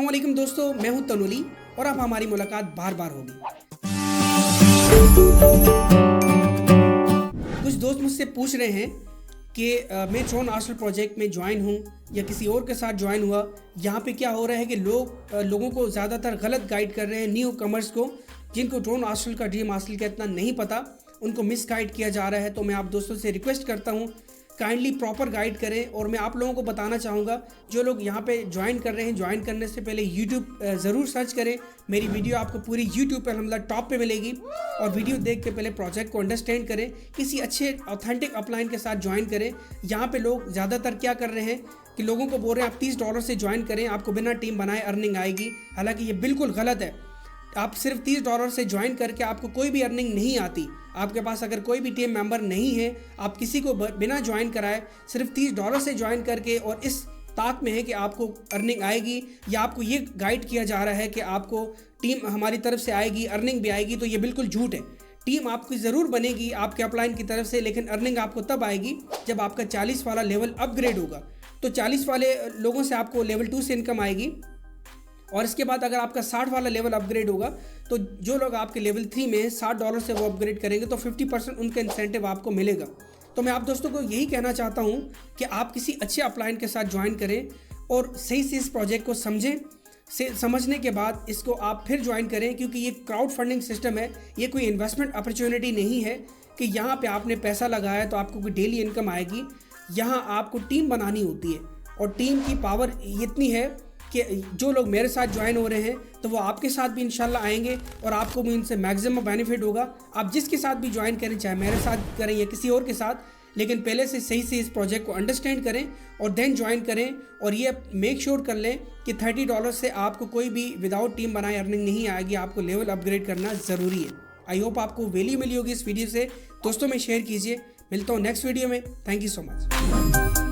अस्सलाम वालेकुम दोस्तों, मैं हूं तनुली और अब हमारी मुलाकात बार बार होगी। कुछ दोस्त मुझसे पूछ रहे हैं कि मैं ट्रोन आर्सेनल प्रोजेक्ट में ज्वाइन हूं या किसी और के साथ ज्वाइन हुआ। यहाँ पे क्या हो रहा है कि लोगों को ज़्यादातर गलत गाइड कर रहे हैं। न्यू कमर्स को, जिनको ट्रोन आर्सेनल का ड्रीम हासिल का इतना नहीं पता, उनको मिस गाइड किया जा रहा है। तो मैं आप दोस्तों से रिक्वेस्ट करता हूँ, काइंडली प्रॉपर गाइड करें। और मैं आप लोगों को बताना चाहूँगा, जो लोग यहाँ पे ज्वाइन कर रहे हैं, ज्वाइन करने से पहले यूट्यूब ज़रूर सर्च करें। मेरी वीडियो आपको पूरी यूट्यूब पर अल्हम्दुलिल्लाह टॉप पे मिलेगी। और वीडियो देख के पहले प्रोजेक्ट को अंडरस्टैंड करें, किसी अच्छे ऑथेंटिक अपलाइन के साथ ज्वाइन करें। यहाँ पे लोग ज़्यादातर क्या कर रहे हैं कि लोगों को बोल रहे हैं आप $30 से ज्वाइन करें, आपको बिना टीम बनाए अर्निंग आएगी। हालांकि ये बिल्कुल गलत है। आप सिर्फ $30 से ज्वाइन करके आपको कोई भी अर्निंग नहीं आती। आपके पास अगर कोई भी टीम मेंबर नहीं है, आप किसी को बिना ज्वाइन कराए सिर्फ $30 से ज्वाइन करके और इस ताक में है कि आपको अर्निंग आएगी, या आपको ये गाइड किया जा रहा है कि आपको टीम हमारी तरफ से आएगी, अर्निंग भी आएगी, तो ये बिल्कुल झूठ है। टीम आपकी ज़रूर बनेगी आपके अपलाइन की तरफ से, लेकिन अर्निंग आपको तब आएगी जब आपका 40 वाला लेवल अपग्रेड होगा। तो 40 वाले लोगों से आपको लेवल 2 से इनकम आएगी। और इसके बाद अगर आपका 60 वाला लेवल अपग्रेड होगा, तो जो लोग आपके लेवल 3 में हैं, $60 से वो अपग्रेड करेंगे तो 50% उनका इंसेंटिव आपको मिलेगा। तो मैं आप दोस्तों को यही कहना चाहता हूँ कि आप किसी अच्छे अपलाइन के साथ ज्वाइन करें और सही से इस प्रोजेक्ट को समझें। समझने के बाद इसको आप फिर ज्वाइन करें, क्योंकि ये क्राउड फंडिंग सिस्टम है। ये कोई इन्वेस्टमेंट अपॉर्चुनिटी नहीं है कि यहाँ पे आपने पैसा लगाया तो आपको कोई डेली इनकम आएगी। यहाँ आपको टीम बनानी होती है, और टीम की पावर इतनी है कि जो लोग मेरे साथ ज्वाइन हो रहे हैं तो वो आपके साथ भी इंशाल्लाह आएंगे और आपको भी इनसे मैक्सिमम बेनिफिट होगा। आप जिसके साथ भी ज्वाइन करें, चाहे मेरे साथ करें या किसी और के साथ, लेकिन पहले से सही से इस प्रोजेक्ट को अंडरस्टैंड करें और देन ज्वाइन करें। और ये मेक श्योर कर लें कि $30 से आपको कोई भी विदाउट टीम बनाए अर्निंग नहीं आएगी। आपको लेवल अपग्रेड करना ज़रूरी है। आई होप आपको वैल्यू मिली होगी इस वीडियो से। दोस्तों में शेयर कीजिए। मिलता हूँ नेक्स्ट वीडियो में। Thank you so much.